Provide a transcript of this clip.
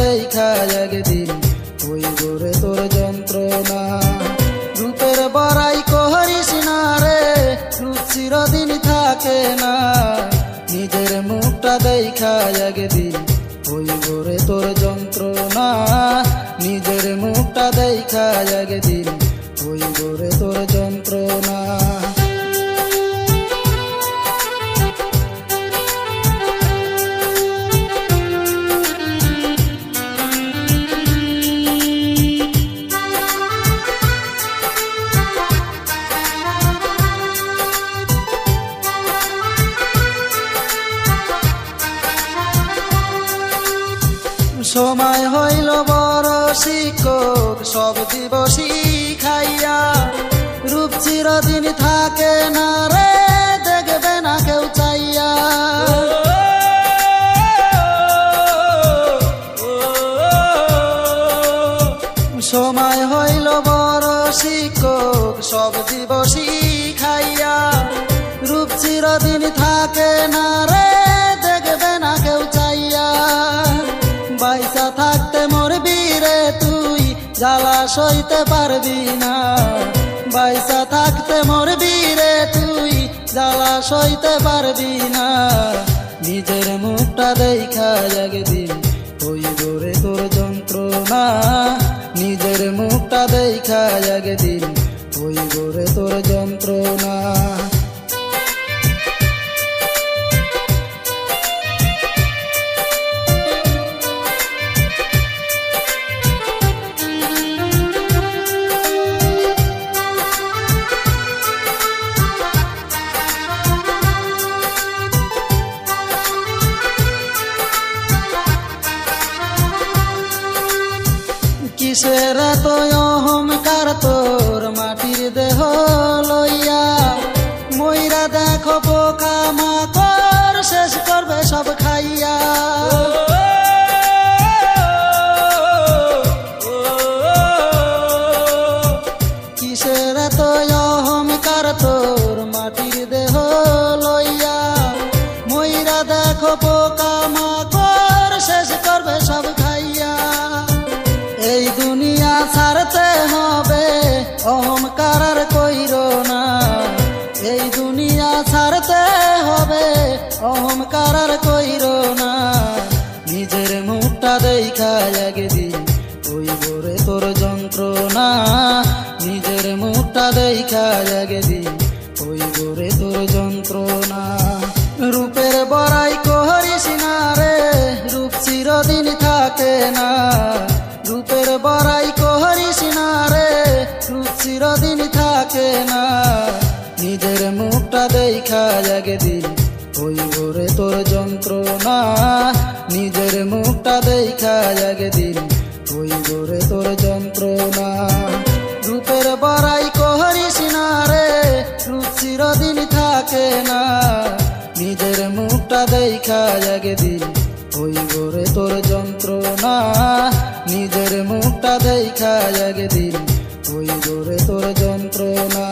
দেখা একদিন হইব রে তোর যন্ত্রণা। রূপের বড়াই করিস না রে, রূপ চিরদিন থাকে না। নিজের মুখটা দেখা একদিন হইব রে তোর যন্ত্রণা। নিজের মুখটা দেখা একদিন হইব রে তোর যন্ত্রণা। সময় হইল বড় শিক্ষক, সব দিবসী খাইয়া। রূপ চিরদিন থাকে না রে, দেখবে না কেউ চাইয়া। সময় হইল বড় শিক্ষক, সব দিবসী খাইয়া। রূপ চিরদিন থাকে না রে, দেখবে না কেউ চাইয়া। বাইসা থাকতে মরবি রে তুই, জ্বালা সইতে পারবি না। বাইসা থাকতে মরবি রে তুই, জ্বালা সইতে পারবি না। নিজের মুখটা দেখা একদিন হইব রে তোর যন্ত্রণা। নিজের মুখটা দেখা একদিন হইব রে তোর যন্ত্রণা। কিসের এত অহংকার তোর মাটির দেহ লইয়া। মইরা দেখো পোকা মাকড়, শেষ করবে সব খাইয়া। কিসের এত অহংকার তোর মাটির দেহ লইয়া। মইরা দেখো পোকা মাকড়, শেষ করবে সব খাইয়া। এই দুনিয়া ছাড়তে হবে, অহংকার আর কইরো না। এই দুনিয়া ছাড়তে হবে, অহংকার আর কইরো না। নিজের মুখটা দেখা একদিন হইব রে তোর যন্ত্রণা। নিজের মুখটা দেখা একদিন হইব রে তোর যন্ত্রণা। রূপের বড়াই করিস না রে, রূপ চিরদিন থাকে না। রূপের বড়াই করিস না রে, রূপ চিরদিন থাকে না। নিজের মুখটা দেখা একদিন হইব রে তোর যন্ত্রণা। নিজের মুখটা দেখা একদিন হইব রে তোর যন্ত্রণা। রূপের বড়াই করিস না রে, রূপ চিরদিন থাকে না। নিজের মুখটা দেখা একদিন হইব রে তোর যন্ত্রণা। নিজের মুখটা দেখা একদিন হইব রে তোর যন্ত্রণা।